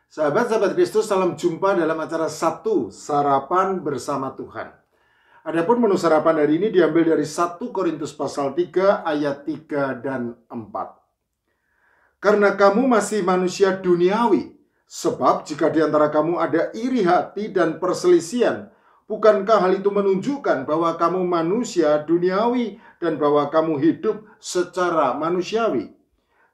Sahabat-sahabat Kristus, salam jumpa dalam acara Sabtu, Sarapan Bersama Tuhan. Adapun menu sarapan hari ini diambil dari 1 Korintus pasal 3 ayat 3 dan 4. Karena kamu masih manusia duniawi, sebab jika di antara kamu ada iri hati dan perselisihan, bukankah hal itu menunjukkan bahwa kamu manusia duniawi dan bahwa kamu hidup secara manusiawi?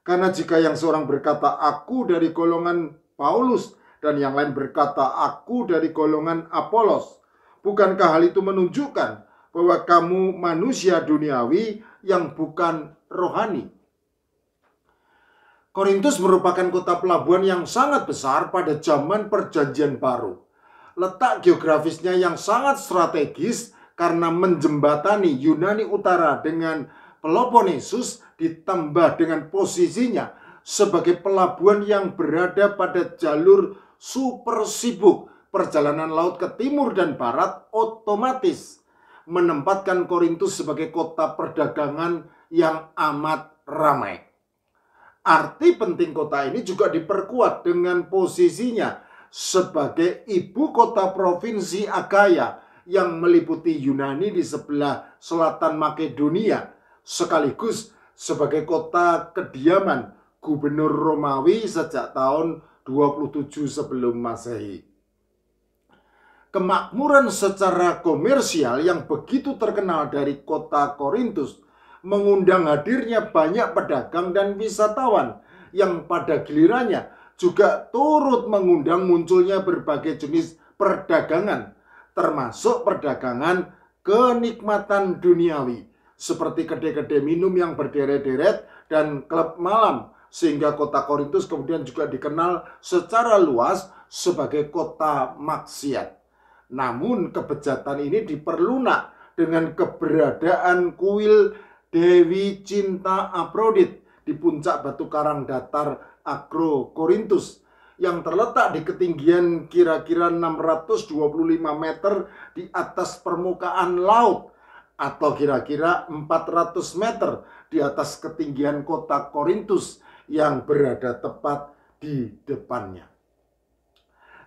Karena jika yang seorang berkata, aku dari golongan Paulus, dan yang lain berkata, aku dari golongan Apolos, bukankah hal itu menunjukkan bahwa kamu manusia duniawi yang bukan rohani? Korintus merupakan kota pelabuhan yang sangat besar pada zaman Perjanjian Baru. Letak geografisnya yang sangat strategis karena menjembatani Yunani Utara dengan Peloponnesus, ditambah dengan posisinya sebagai pelabuhan yang berada pada jalur super sibuk perjalanan laut ke timur dan barat, otomatis menempatkan Korintus sebagai kota perdagangan yang amat ramai. Arti penting kota ini juga diperkuat dengan posisinya sebagai ibu kota provinsi Akaya yang meliputi Yunani di sebelah selatan Makedonia, sekaligus sebagai kota kediaman gubernur Romawi sejak tahun 27 sebelum Masehi. Kemakmuran secara komersial yang begitu terkenal dari kota Korintus mengundang hadirnya banyak pedagang dan wisatawan yang pada gilirannya juga turut mengundang munculnya berbagai jenis perdagangan, termasuk perdagangan kenikmatan duniawi seperti kedai-kedai minum yang berderet-deret dan klub malam, sehingga kota Korintus kemudian juga dikenal secara luas sebagai kota maksiat. Namun kebejatan ini diperlunak dengan keberadaan kuil Dewi Cinta Afrodit di puncak batu karang datar Agro Korintus yang terletak di ketinggian kira-kira 625 meter di atas permukaan laut atau kira-kira 400 meter di atas ketinggian kota Korintus yang berada tepat di depannya.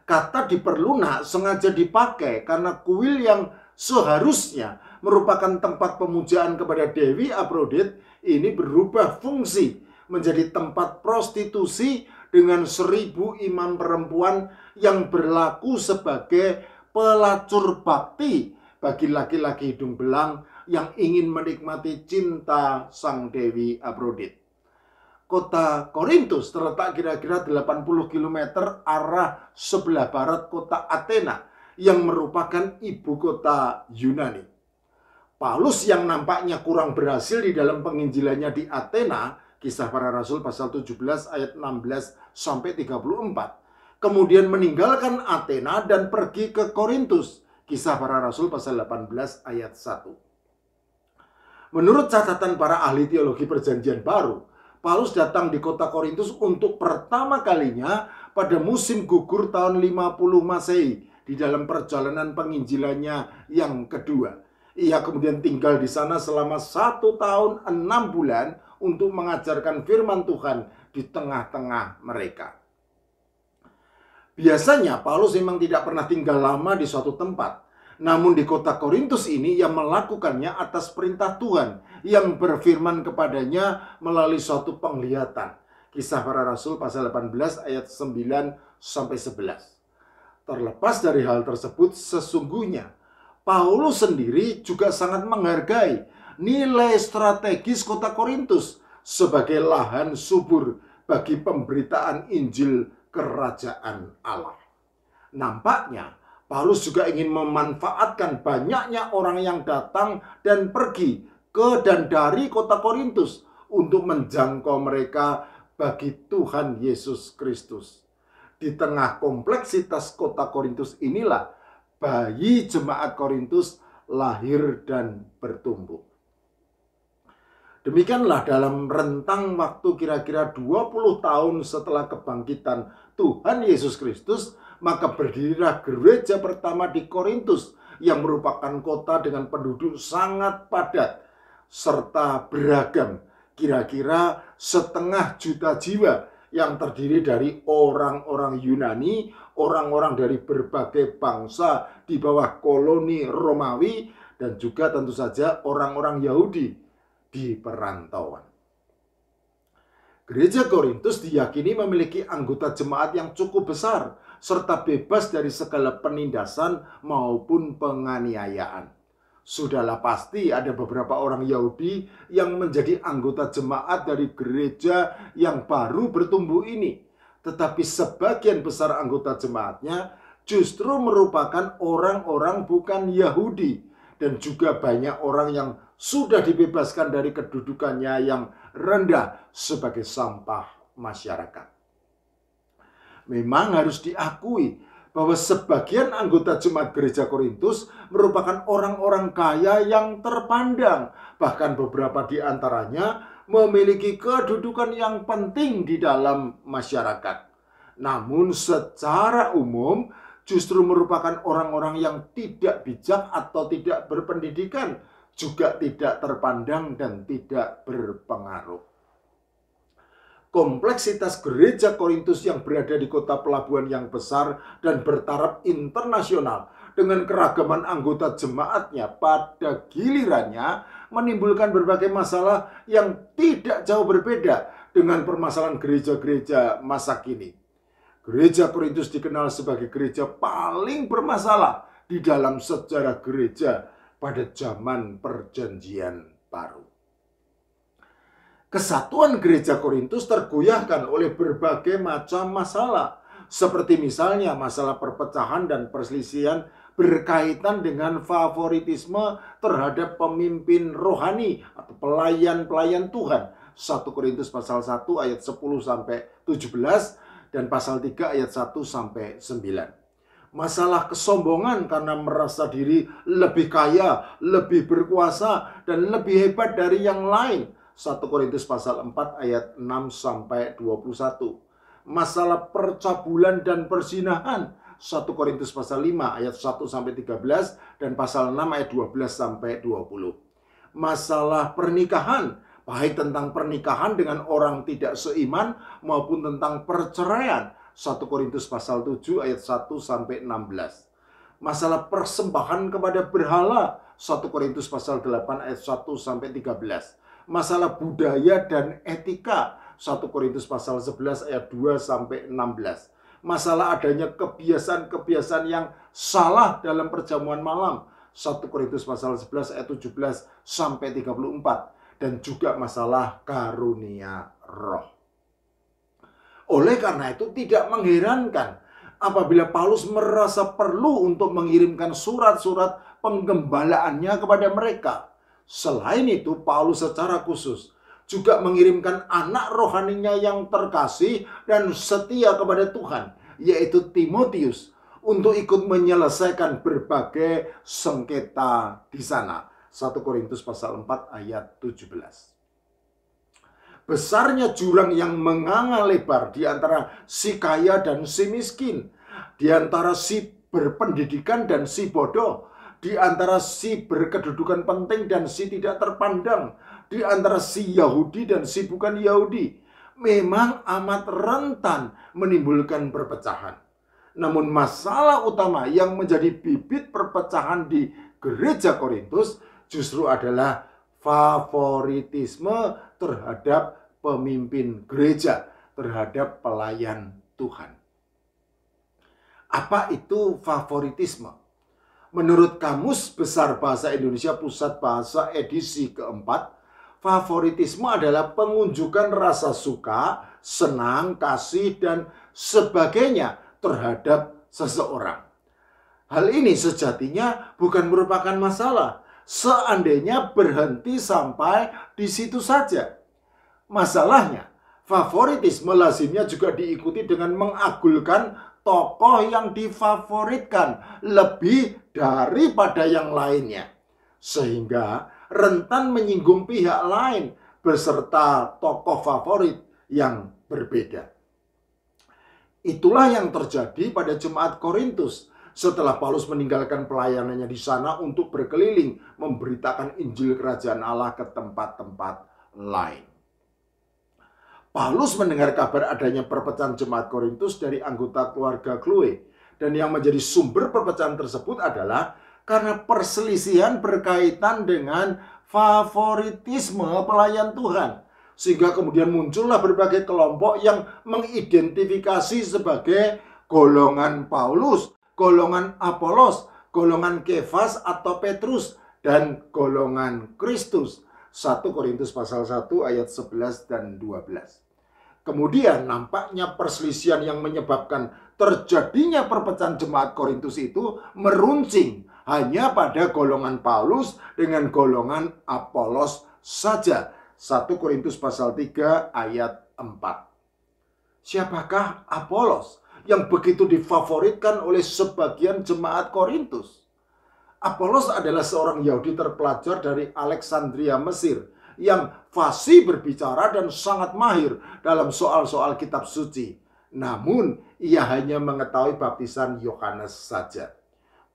Kata diperlunak sengaja dipakai karena kuil yang seharusnya merupakan tempat pemujaan kepada Dewi Afrodit ini berubah fungsi menjadi tempat prostitusi dengan 1000 imam perempuan yang berlaku sebagai pelacur bakti bagi laki-laki hidung belang yang ingin menikmati cinta sang Dewi Afrodit. Kota Korintus terletak kira-kira 80 km arah sebelah barat kota Athena yang merupakan ibu kota Yunani. Paulus yang nampaknya kurang berhasil di dalam penginjilannya di Athena, Kisah Para Rasul pasal 17 ayat 16 sampai 34, kemudian meninggalkan Athena dan pergi ke Korintus, Kisah Para Rasul pasal 18 ayat 1. Menurut catatan para ahli teologi Perjanjian Baru, Paulus datang di kota Korintus untuk pertama kalinya pada musim gugur tahun 50 Masehi di dalam perjalanan penginjilannya yang kedua. Ia kemudian tinggal di sana selama 1 tahun 6 bulan untuk mengajarkan firman Tuhan di tengah-tengah mereka. Biasanya Paulus memang tidak pernah tinggal lama di suatu tempat. Namun di kota Korintus ini ia melakukannya atas perintah Tuhan yang berfirman kepadanya melalui suatu penglihatan. Kisah Para Rasul pasal 18 ayat 9 sampai 11. Terlepas dari hal tersebut, sesungguhnya Paulus sendiri juga sangat menghargai nilai strategis kota Korintus sebagai lahan subur bagi pemberitaan Injil Kerajaan Allah. Nampaknya Paulus juga ingin memanfaatkan banyaknya orang yang datang dan pergi ke dan dari kota Korintus untuk menjangkau mereka bagi Tuhan Yesus Kristus. Di tengah kompleksitas kota Korintus inilah bayi jemaat Korintus lahir dan bertumbuh. Demikianlah dalam rentang waktu kira-kira 20 tahun setelah kebangkitan Tuhan Yesus Kristus, maka berdirilah gereja pertama di Korintus yang merupakan kota dengan penduduk sangat padat serta beragam, kira-kira 500.000 jiwa yang terdiri dari orang-orang Yunani, orang-orang dari berbagai bangsa di bawah koloni Romawi, dan juga tentu saja orang-orang Yahudi di perantauan. Gereja Korintus diyakini memiliki anggota jemaat yang cukup besar, serta bebas dari segala penindasan maupun penganiayaan. Sudahlah pasti ada beberapa orang Yahudi yang menjadi anggota jemaat dari gereja yang baru bertumbuh ini. Tetapi sebagian besar anggota jemaatnya justru merupakan orang-orang bukan Yahudi. Dan juga banyak orang yang sudah dibebaskan dari kedudukannya yang rendah sebagai sampah masyarakat. Memang harus diakui bahwa sebagian anggota jemaat gereja Korintus merupakan orang-orang kaya yang terpandang. Bahkan beberapa di antaranya memiliki kedudukan yang penting di dalam masyarakat. Namun secara umum justru merupakan orang-orang yang tidak bijak atau tidak berpendidikan, juga tidak terpandang dan tidak berpengaruh. Kompleksitas gereja Korintus yang berada di kota pelabuhan yang besar dan bertaraf internasional dengan keragaman anggota jemaatnya pada gilirannya menimbulkan berbagai masalah yang tidak jauh berbeda dengan permasalahan gereja-gereja masa kini. Gereja Korintus dikenal sebagai gereja paling bermasalah di dalam sejarah gereja pada zaman Perjanjian Baru. Kesatuan gereja Korintus tergoyahkan oleh berbagai macam masalah, seperti misalnya masalah perpecahan dan perselisihan berkaitan dengan favoritisme terhadap pemimpin rohani atau pelayan-pelayan Tuhan. 1 Korintus pasal 1 ayat 10 sampai 17 dan pasal 3 ayat 1 sampai 9. Masalah kesombongan karena merasa diri lebih kaya, lebih berkuasa dan lebih hebat dari yang lain. 1 Korintus pasal 4 ayat 6 sampai 21. Masalah percabulan dan perzinahan. 1 Korintus pasal 5 ayat 1 sampai 13 dan pasal 6 ayat 12 sampai 20. Masalah pernikahan, baik tentang pernikahan dengan orang tidak seiman maupun tentang perceraian. 1 Korintus pasal 7 ayat 1 sampai 16. Masalah persembahan kepada berhala. 1 Korintus pasal 8 ayat 1 sampai 13. Masalah budaya dan etika. 1 Korintus pasal 11 ayat 2 sampai 16. Masalah adanya kebiasaan-kebiasaan yang salah dalam perjamuan malam. 1 Korintus pasal 11 ayat 17 sampai 34. Dan juga masalah karunia roh. Oleh karena itu tidak mengherankan apabila Paulus merasa perlu untuk mengirimkan surat-surat penggembalaannya kepada mereka. Selain itu, Paulus secara khusus juga mengirimkan anak rohaninya yang terkasih dan setia kepada Tuhan, yaitu Timotius, untuk ikut menyelesaikan berbagai sengketa di sana. 1 Korintus pasal 4 ayat 17. Besarnya jurang yang menganga lebar di antara si kaya dan si miskin, di antara si berpendidikan dan si bodoh, di antara si berkedudukan penting dan si tidak terpandang, di antara si Yahudi dan si bukan Yahudi, memang amat rentan menimbulkan perpecahan. Namun masalah utama yang menjadi bibit perpecahan di gereja Korintus justru adalah favoritisme terhadap pemimpin gereja, terhadap pelayan Tuhan. Apa itu favoritisme? Menurut Kamus Besar Bahasa Indonesia Pusat Bahasa edisi keempat, favoritisme adalah pengunjukan rasa suka, senang, kasih, dan sebagainya terhadap seseorang. Hal ini sejatinya bukan merupakan masalah, seandainya berhenti sampai di situ saja. Masalahnya, favoritisme lazimnya juga diikuti dengan mengagulkan tokoh yang difavoritkan lebih daripada yang lainnya, sehingga rentan menyinggung pihak lain beserta tokoh favorit yang berbeda. Itulah yang terjadi pada jemaat Korintus setelah Paulus meninggalkan pelayanannya di sana untuk berkeliling memberitakan Injil Kerajaan Allah ke tempat-tempat lain. Paulus mendengar kabar adanya perpecahan jemaat Korintus dari anggota keluarga Chloe. Dan yang menjadi sumber perpecahan tersebut adalah karena perselisihan berkaitan dengan favoritisme pelayan Tuhan. Sehingga kemudian muncullah berbagai kelompok yang mengidentifikasi sebagai golongan Paulus, golongan Apolos, golongan Kefas atau Petrus, dan golongan Kristus. 1 Korintus pasal 1 ayat 11 dan 12. Kemudian nampaknya perselisihan yang menyebabkan terjadinya perpecahan jemaat Korintus itu meruncing hanya pada golongan Paulus dengan golongan Apolos saja. 1 Korintus pasal 3 ayat 4. Siapakah Apolos yang begitu difavoritkan oleh sebagian jemaat Korintus? Apolos adalah seorang Yahudi terpelajar dari Alexandria, Mesir, yang fasih berbicara dan sangat mahir dalam soal-soal kitab suci. Namun, ia hanya mengetahui baptisan Yohanes saja.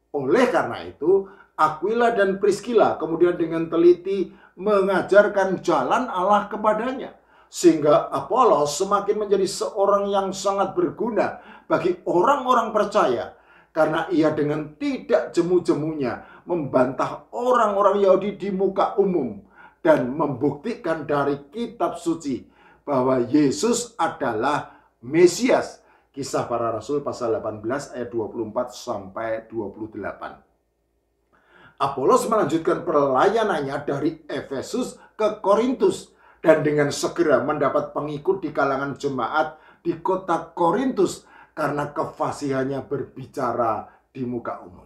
Oleh karena itu, Aquila dan Priscilla kemudian dengan teliti mengajarkan jalan Allah kepadanya. Sehingga Apolos semakin menjadi seorang yang sangat berguna bagi orang-orang percaya. Karena ia dengan tidak jemu-jemunya membantah orang-orang Yahudi di muka umum. Dan membuktikan dari kitab suci bahwa Yesus adalah Mesias. Kisah Para Rasul pasal 18 ayat 24 sampai 28. Apolos melanjutkan pelayanannya dari Efesus ke Korintus dan dengan segera mendapat pengikut di kalangan jemaat di kota Korintus karena kefasihannya berbicara di muka umum.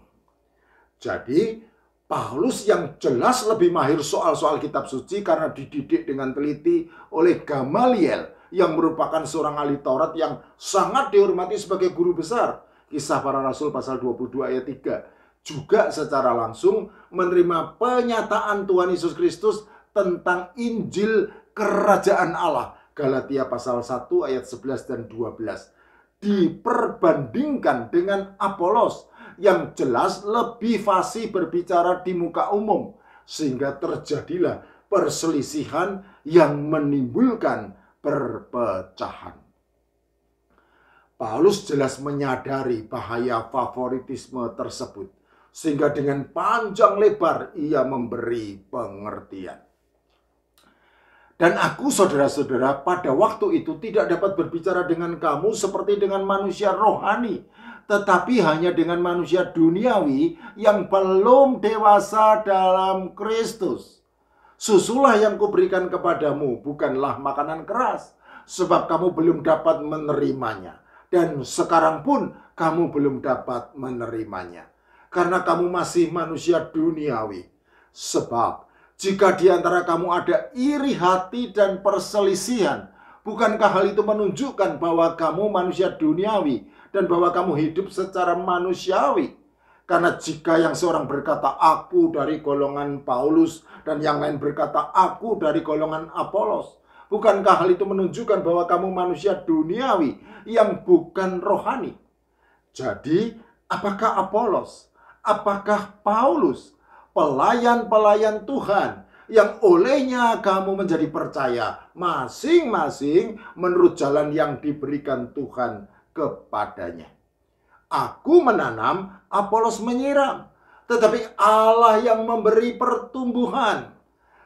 Jadi Paulus yang jelas lebih mahir soal-soal kitab suci karena dididik dengan teliti oleh Gamaliel yang merupakan seorang ahli Taurat yang sangat dihormati sebagai guru besar. Kisah Para Rasul pasal 22 ayat 3. Juga secara langsung menerima penyataan Tuhan Yesus Kristus tentang Injil Kerajaan Allah. Galatia pasal 1 ayat 11 dan 12. Diperbandingkan dengan Apolos yang jelas lebih fasih berbicara di muka umum, sehingga terjadilah perselisihan yang menimbulkan perpecahan. Paulus jelas menyadari bahaya favoritisme tersebut, sehingga dengan panjang lebar ia memberi pengertian. Dan aku, saudara-saudara, pada waktu itu tidak dapat berbicara dengan kamu seperti dengan manusia rohani, tetapi hanya dengan manusia duniawi yang belum dewasa dalam Kristus. Susulah yang kuberikan kepadamu, bukanlah makanan keras, sebab kamu belum dapat menerimanya. Dan sekarang pun kamu belum dapat menerimanya, karena kamu masih manusia duniawi. Sebab jika di antara kamu ada iri hati dan perselisihan, bukankah hal itu menunjukkan bahwa kamu manusia duniawi dan bahwa kamu hidup secara manusiawi? Karena jika yang seorang berkata aku dari golongan Paulus dan yang lain berkata aku dari golongan Apolos, bukankah hal itu menunjukkan bahwa kamu manusia duniawi yang bukan rohani? Jadi, apakah Apolos? Apakah Paulus? Pelayan-pelayan Tuhan yang olehnya kamu menjadi percaya masing-masing menurut jalan yang diberikan Tuhan kepadanya. Aku menanam, Apolos menyiram, tetapi Allah yang memberi pertumbuhan.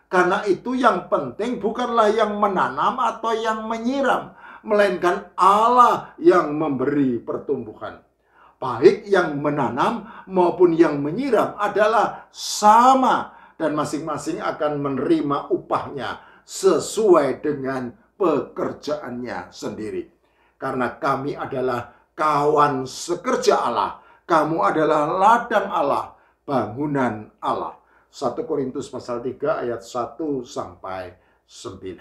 Karena itu yang penting bukanlah yang menanam atau yang menyiram, melainkan Allah yang memberi pertumbuhan. Baik yang menanam maupun yang menyiram adalah sama dan masing-masing akan menerima upahnya sesuai dengan pekerjaannya sendiri. Karena kami adalah kawan sekerja Allah, kamu adalah ladang Allah, bangunan Allah. 1 Korintus pasal 3 ayat 1 sampai 9.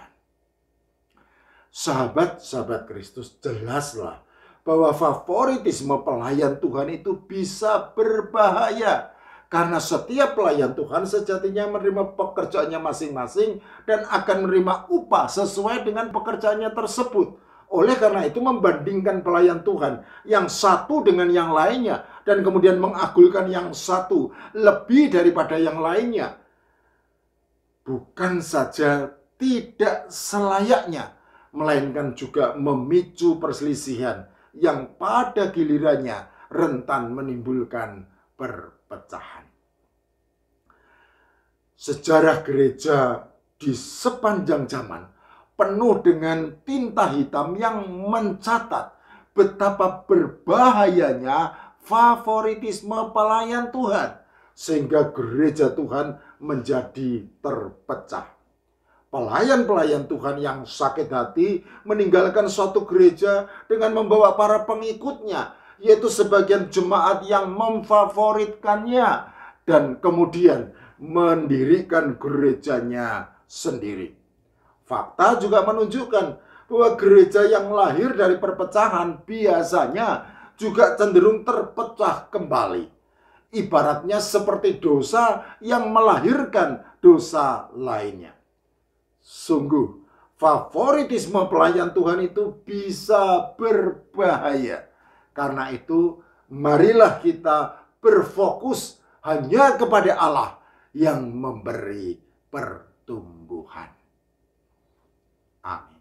Sahabat-sahabat Kristus, jelaslah bahwa favoritisme pelayan Tuhan itu bisa berbahaya. Karena setiap pelayan Tuhan sejatinya menerima pekerjaannya masing-masing dan akan menerima upah sesuai dengan pekerjaannya tersebut. Oleh karena itu membandingkan pelayan Tuhan yang satu dengan yang lainnya dan kemudian mengagulkan yang satu lebih daripada yang lainnya, bukan saja tidak selayaknya, melainkan juga memicu perselisihan yang pada gilirannya rentan menimbulkan perpecahan. Sejarah gereja di sepanjang zaman penuh dengan tinta hitam yang mencatat betapa berbahayanya favoritisme pelayan Tuhan, sehingga gereja Tuhan menjadi terpecah. Pelayan-pelayan Tuhan yang sakit hati meninggalkan suatu gereja dengan membawa para pengikutnya, yaitu sebagian jemaat yang memfavoritkannya, dan kemudian mendirikan gerejanya sendiri. Fakta juga menunjukkan bahwa gereja yang lahir dari perpecahan biasanya juga cenderung terpecah kembali. Ibaratnya seperti dosa yang melahirkan dosa lainnya. Sungguh, favoritisme pelayan Tuhan itu bisa berbahaya. Karena itu, marilah kita berfokus hanya kepada Allah yang memberi pertumbuhan. Amin.